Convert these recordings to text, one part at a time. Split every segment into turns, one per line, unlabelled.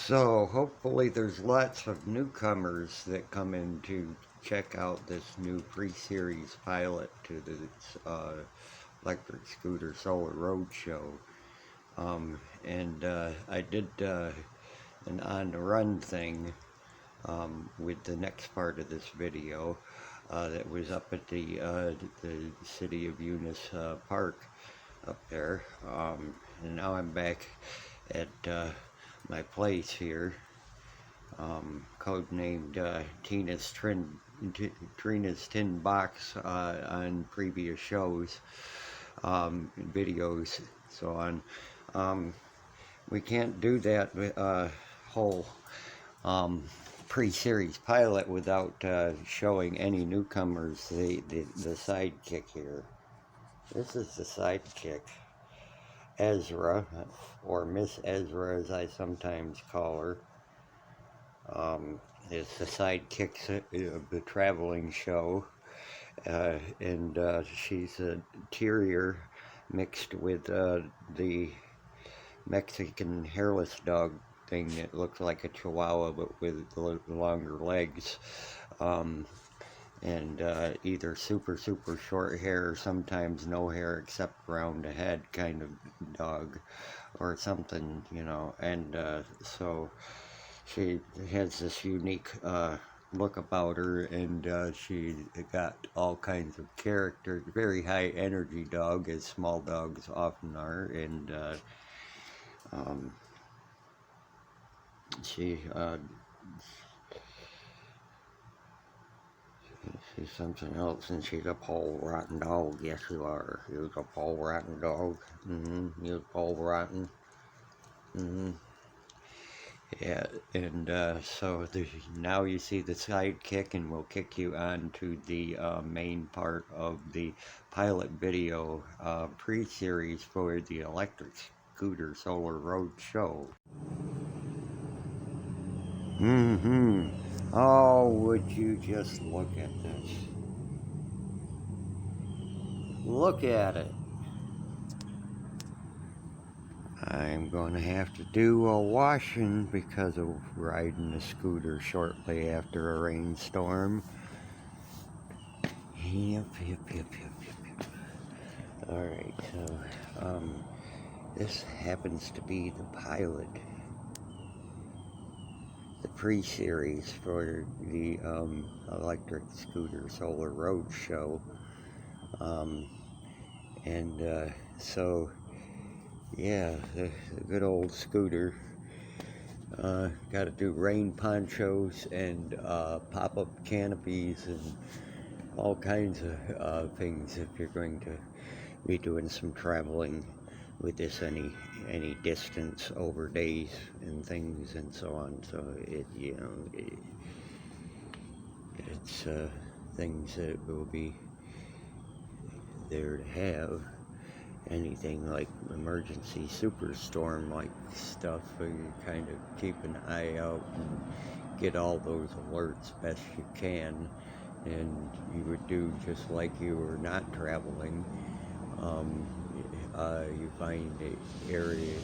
So hopefully there's lots of newcomers that come in to check out this new PreSeries pilot to this electric scooter solar road show. I did an on the run thing with the next part of this video that was up at the City of Eunice Park up there. And now I'm back at my place here, codenamed Trina's Tin Box on previous shows, videos, so on. We can't do that whole pre-series pilot without showing any newcomers the sidekick here. This is the sidekick, Ezra, or Miss Ezra as I sometimes call her. It's the sidekick of the traveling show, and she's a terrier mixed with the Mexican hairless dog thing that looks like a chihuahua but with longer legs, and either super short hair or sometimes no hair except around the head kind of dog or something, you know. And so she has this unique look about her, and she got all kinds of character. Very high energy dog, as small dogs often are, and she's something else, and she's a pole rotten dog. Yes, you are. You're a pole rotten dog. You're pole rotten. Yeah, and so now you see the sidekick, and we'll kick you on to the main part of the pilot video pre-series for the electric scooter solar road show. Oh, would you just look at this? Look at it. I'm going to have to do a washing because of riding the scooter shortly after a rainstorm. Yep. Alright, so, this happens to be the pilot, the pre-series for the electric scooter solar road show. So yeah, the good old scooter. Got to do rain ponchos and pop-up canopies and all kinds of things if you're going to be doing some traveling with this any distance over days and things and so on. So it's things that will be there to have. Anything like emergency superstorm like stuff, so you kind of keep an eye out and get all those alerts best you can, and you would do just like you were not traveling. You find a area,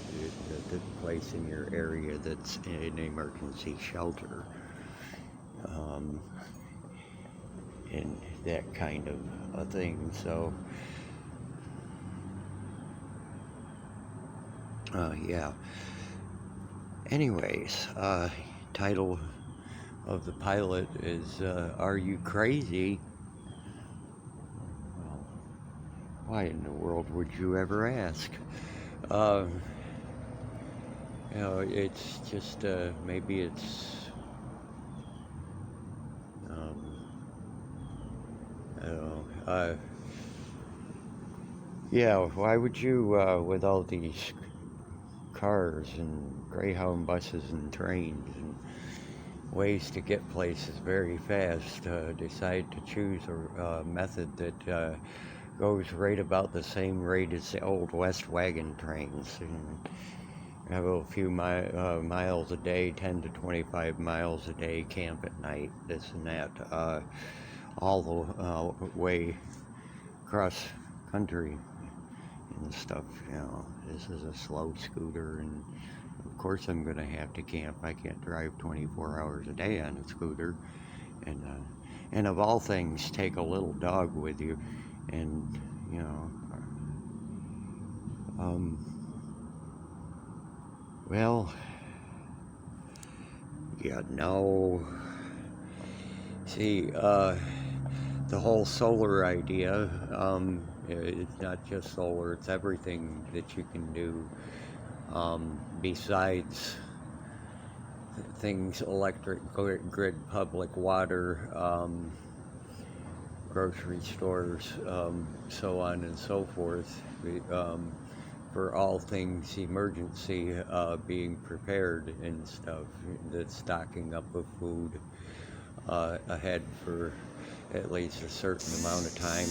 the place in your area that's an emergency shelter, and that kind of a thing. So yeah. Anyways, title of the pilot is, Are You Crazy? Well, why in the world would you ever ask? You know, it's just, maybe it's, I don't know, yeah, why would you, with all these cars and Greyhound buses and trains and ways to get places very fast, decide to choose a method that goes right about the same rate as the old West wagon trains, and have a few miles a day, 10 to 25 miles a day, camp at night, this and that, all the way across country and stuff. You know, this is a slow scooter, and of course I'm going to have to camp. I can't drive 24 hours a day on a scooter. And of all things, take a little dog with you. And, you know, well, yeah, no. See, the whole solar idea, it's not just solar, it's everything that you can do besides things electric grid, public water, grocery stores, so on and so forth. For all things emergency, being prepared and stuff, the stocking up of food ahead for at least a certain amount of time.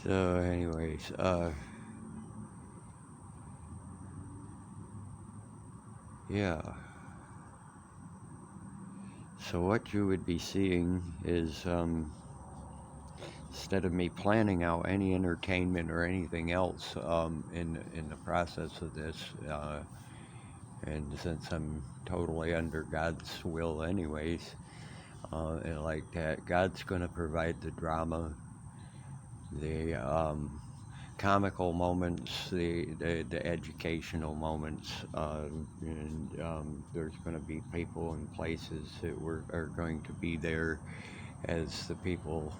So anyways, yeah. So what you would be seeing is, instead of me planning out any entertainment or anything else in the process of this, and since I'm totally under God's will anyways, and like that, God's going to provide the drama, the comical moments, the educational moments, and there's going to be people and places that are going to be there as the people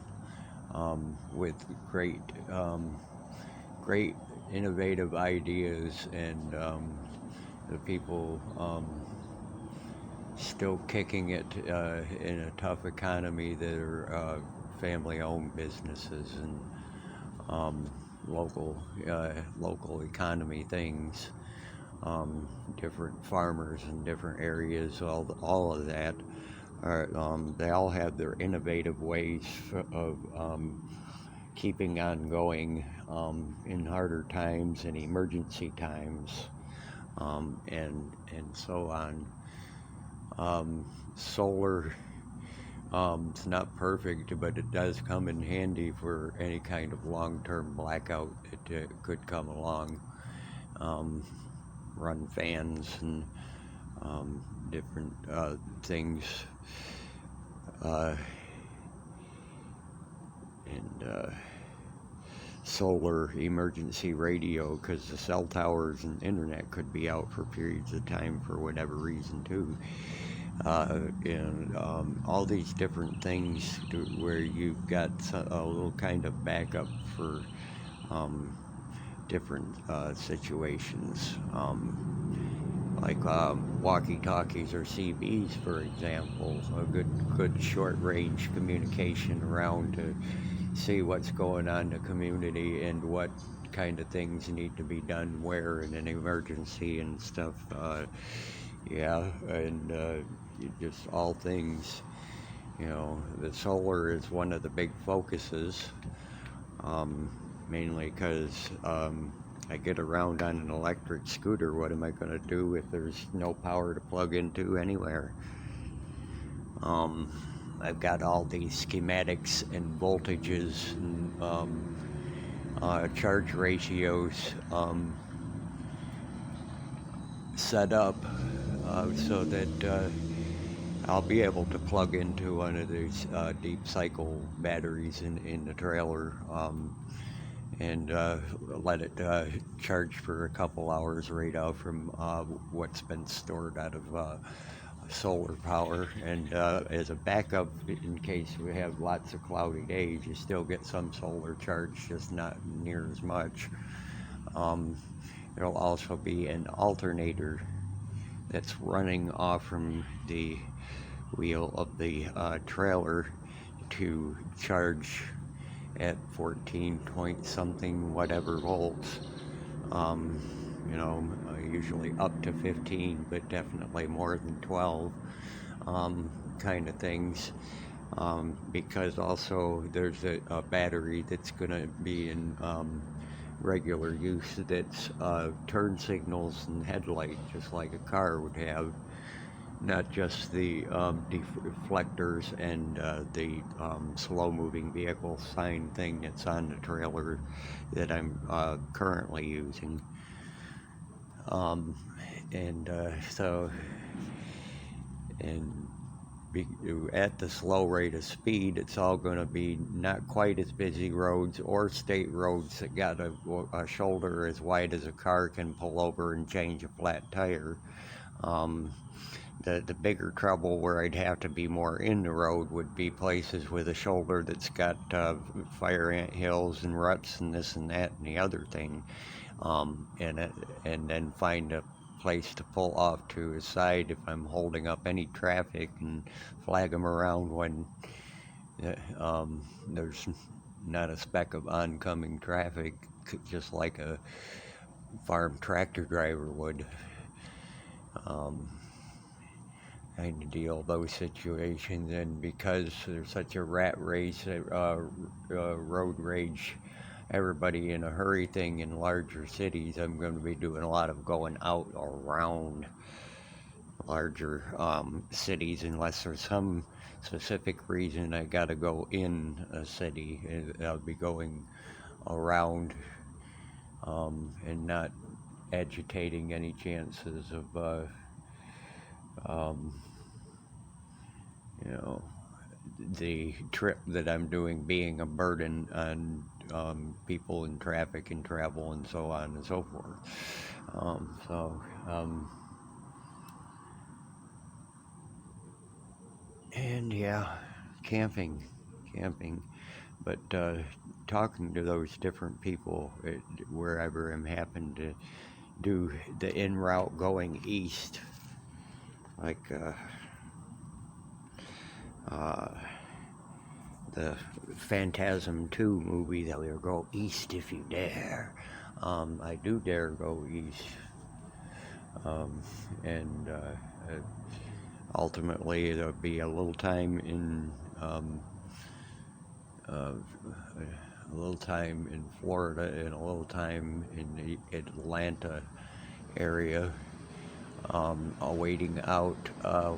with great great innovative ideas, and the people still kicking it in a tough economy that are family-owned businesses and local economy things, different farmers in different areas, all of that. They all have their innovative ways of keeping on going in harder times and emergency times, and so on. Solar, it's not perfect, but it does come in handy for any kind of long-term blackout that could come along. Run fans and different things, and solar emergency radio, because the cell towers and internet could be out for periods of time for whatever reason too. And all these different things where you've got a little kind of backup for different situations, like walkie-talkies or CBs, for example, a good short-range communication around to see what's going on in the community and what kind of things need to be done where in an emergency and stuff. Yeah, and just all things, the solar is one of the big focuses, mainly because I get around on an electric scooter. What am I going to do if there's no power to plug into anywhere? I've got all these schematics and voltages and charge ratios set up so that I'll be able to plug into one of these deep cycle batteries in the trailer, and let it charge for a couple hours right out from what's been stored out of solar power. And as a backup, in case we have lots of cloudy days, you still get some solar charge, just not near as much. There'll also be an alternator that's running off from the wheel of the trailer to charge at 14 point something whatever volts, usually up to 15, but definitely more than 12, kind of things, because also there's a battery that's going to be in regular use that's turn signals and headlight, just like a car would have, not just the deflectors and the slow-moving vehicle sign thing that's on the trailer that I'm currently using. Um, and so, and at the slow rate of speed, it's all going to be not quite as busy roads or state roads that got a shoulder as wide as a car can pull over and change a flat tire. The bigger trouble where I'd have to be more in the road would be places with a shoulder that's got fire ant hills and ruts and this and that and the other thing, and then find a place to pull off to a side if I'm holding up any traffic and flag them around when there's not a speck of oncoming traffic, just like a farm tractor driver would. Kind of deal with those situations, and because there's such a rat race, road rage, everybody in a hurry thing in larger cities, I'm going to be doing a lot of going out around larger cities, unless there's some specific reason I got to go in a city. I'll be going around and not agitating any chances of the trip that I'm doing being a burden on people and traffic and travel and so on and so forth. And yeah, camping, but talking to those different people wherever I'm happened to do the en route going east, like the Phantasm 2 movie that will go east if you dare. I do dare go east. And ultimately there'll be a little time in Florida and a little time in the Atlanta area, awaiting out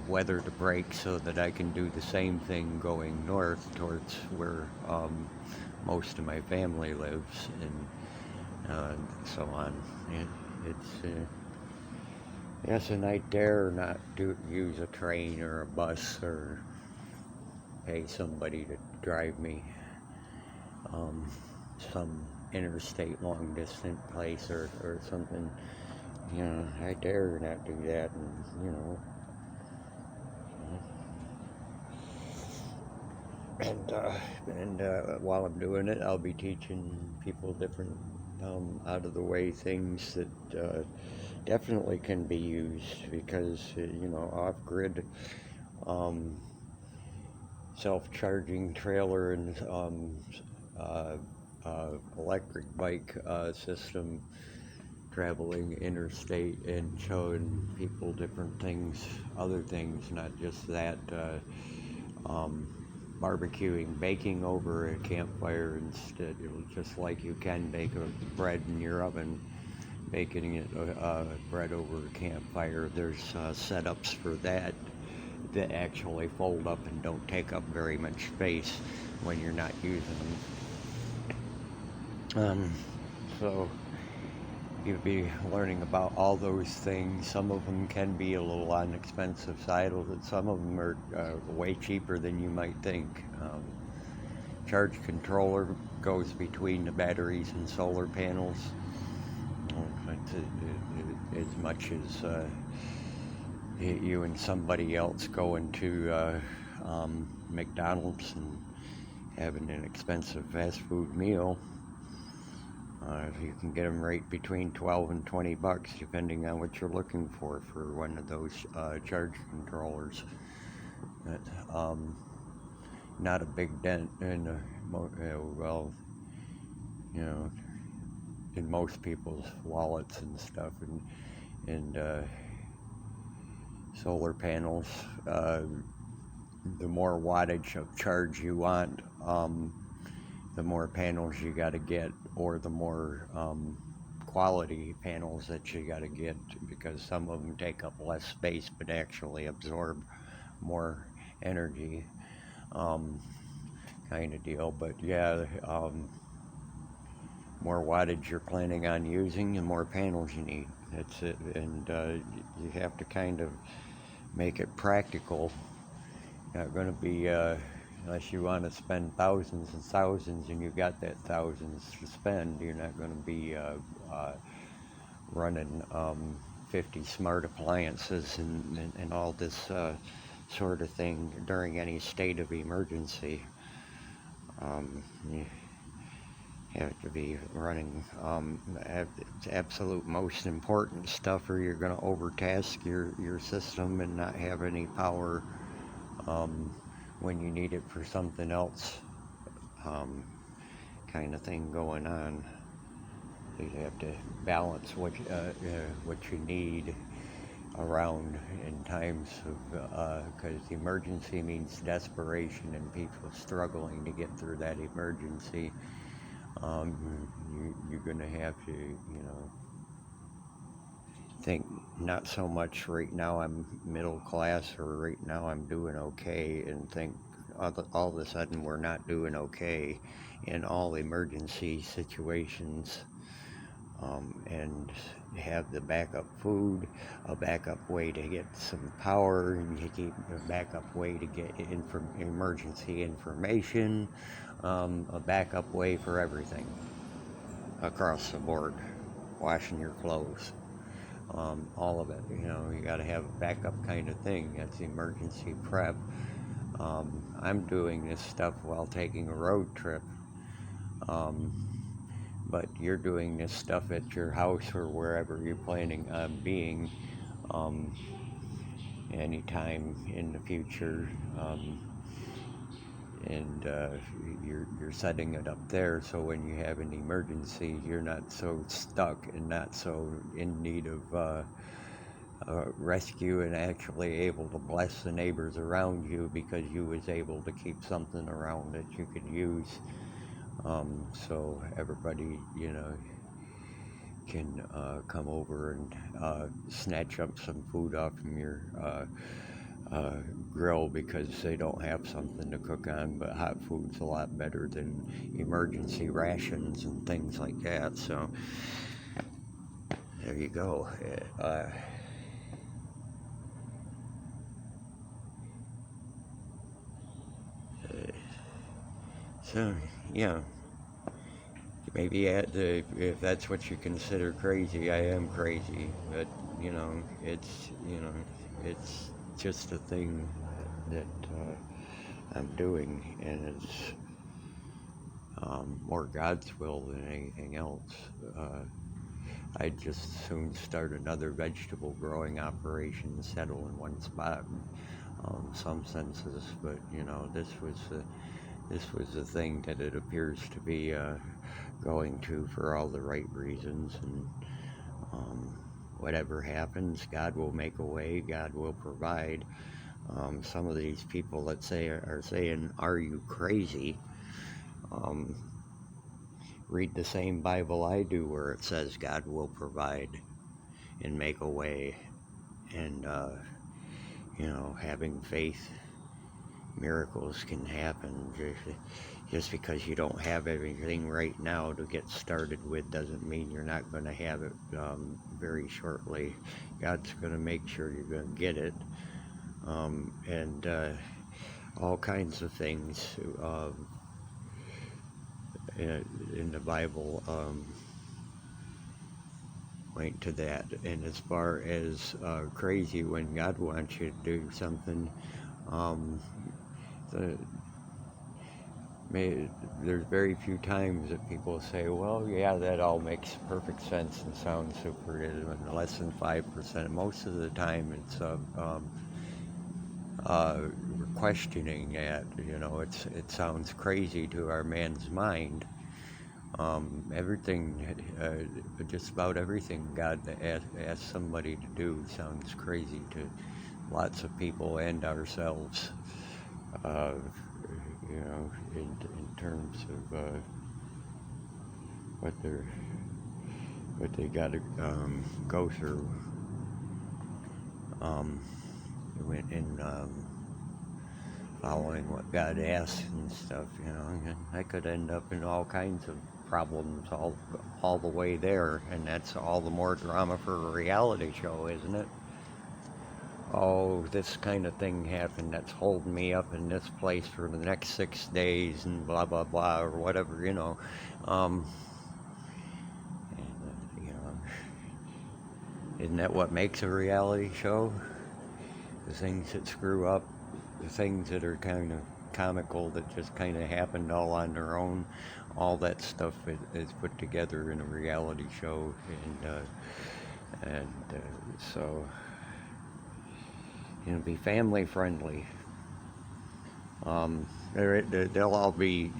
weather to break so that I can do the same thing going north towards where most of my family lives, and so on. Yes, and I dare not use a train or a bus or pay somebody to drive me some interstate long distance place or something. I dare not do that, and while I'm doing it, I'll be teaching people different out of the way things that definitely can be used, because off-grid self-charging trailer and electric bike system traveling interstate and showing people different things, other things, not just that, barbecuing, baking over a campfire instead, just like you can bake a bread in your oven, baking it bread over a campfire. There's setups for that actually fold up and don't take up very much space when you're not using them. So you'll be learning about all those things. Some of them can be a little on the expensive side, some of them are way cheaper than you might think. Charge controller goes between the batteries and solar panels. As much as you and somebody else going to McDonald's and having an expensive fast food meal. You can get them right between $12 and $20, depending on what you're looking for one of those charge controllers. Not a big dent in in most people's wallets and stuff, and solar panels. The more wattage of charge you want, the more panels you got to get or the more quality panels that you got to get, because some of them take up less space but actually absorb more energy, um, kind of deal. But yeah, more wattage you're planning on using, the more panels you need. That's it. And you have to kind of make it practical. Not going to be, unless you want to spend thousands and thousands and you got that thousands to spend, you're not going to be running 50 smart appliances and all this sort of thing during any state of emergency. You have to be running absolute most important stuff, or you're going to overtask your system and not have any power when you need it for something else, kind of thing going on. You have to balance what you need around in times of, because emergency means desperation and people struggling to get through that emergency. You're going to have to, think not so much right now I'm middle class or right now I'm doing okay, and think all of a sudden we're not doing okay in all emergency situations, and have the backup food, a backup way to get some power, and you keep a backup way to get emergency information, a backup way for everything across the board, washing your clothes, all of it. You got to have a backup kind of thing. That's emergency prep. I'm doing this stuff while taking a road trip, but you're doing this stuff at your house or wherever you're planning on being anytime in the future. And you're setting it up there so when you have an emergency, you're not so stuck and not so in need of rescue, and actually able to bless the neighbors around you because you was able to keep something around that you could use, so everybody can come over and snatch up some food off from your grill because they don't have something to cook on. But hot food's a lot better than emergency rations and things like that. So there you go. So yeah, maybe if that's what you consider crazy, I am crazy. But it's just a thing that I'm doing, and it's more God's will than anything else. I'd just soon start another vegetable growing operation and settle in one spot in some senses, but this was the thing that it appears to be going to for all the right reasons, and whatever happens, God will make a way, God will provide. Some of these people, let's say, are saying, "Are you crazy?" Read the same Bible I do where it says God will provide and make a way, and having faith, miracles can happen. Just because you don't have everything right now to get started with doesn't mean you're not going to have it very shortly. God's going to make sure you're going to get it, and all kinds of things in the Bible point to that. And as far as crazy, when God wants you to do something, there's very few times that people say, "Well, yeah, that all makes perfect sense and sounds super good," and less than 5%. Most of the time, it's questioning that. It sounds crazy to our man's mind. Everything, just about everything God asks somebody to do sounds crazy to lots of people and ourselves. In terms of what they got to go through. In following what God asks and stuff, and I could end up in all kinds of problems all the way there, and that's all the more drama for a reality show, isn't it? Oh, this kind of thing happened that's holding me up in this place for the next 6 days and blah blah blah or whatever, um, and, isn't that what makes a reality show? The things that screw up, the things that are kind of comical that just kind of happened all on their own, all that stuff is put together in a reality show, and so be family friendly. They'll all be,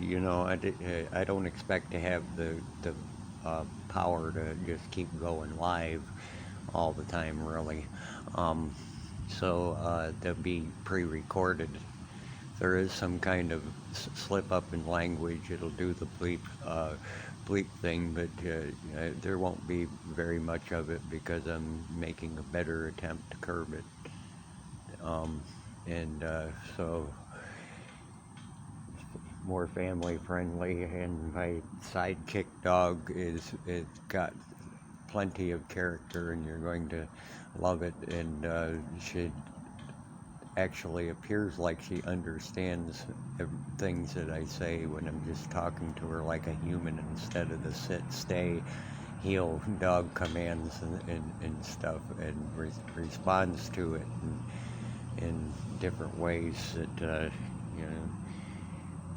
I don't expect to have the power to just keep going live all the time, really. So they'll be pre-recorded. There is some kind of slip up in language. It'll do the bleep thing, but there won't be very much of it because I'm making a better attempt to curb it. So more family friendly, and my sidekick dog it's got plenty of character, and you're going to love it, and she actually appears like she understands things that I say when I'm just talking to her like a human instead of the sit, stay, heel dog commands and stuff, and responds to it in different ways that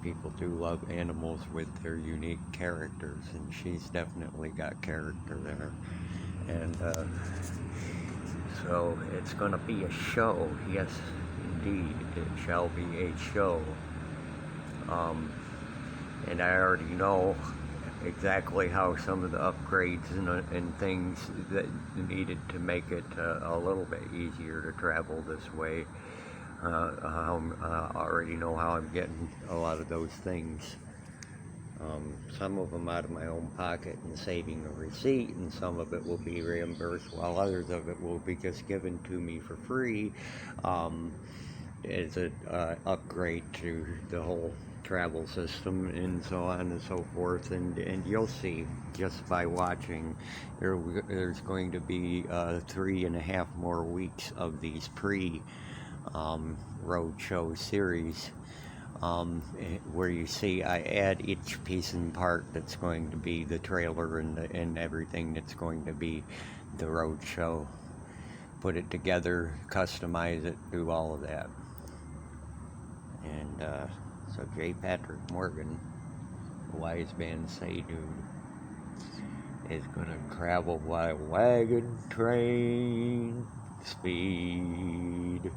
people do love animals with their unique characters, and she's definitely got character there. And so it's going to be a show. Yes, indeed, it shall be a show. And I already know exactly how some of the upgrades and things that needed to make it a little bit easier to travel this way. I already know how I'm getting a lot of those things. Some of them out of my own pocket and saving a receipt, and some of it will be reimbursed, while others of it will be just given to me for free as an upgrade to the whole travel system and so on and so forth. And you'll see just by watching, there's going to be 3.5 more weeks of these road show series, where you see I add each piece and part that's going to be the trailer and everything that's going to be the road show. Put it together, customize it, do all of that. And so J. Patrick Morgan, the wise man say dude, is gonna travel by wagon train speed.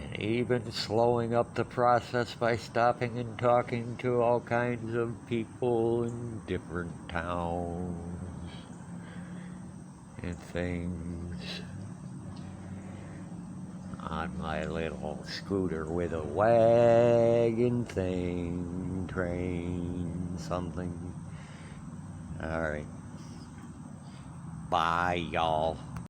And even slowing up the process by stopping and talking to all kinds of people in different towns and things on my little scooter with a wagon thing, train, something. Alright. Bye, y'all.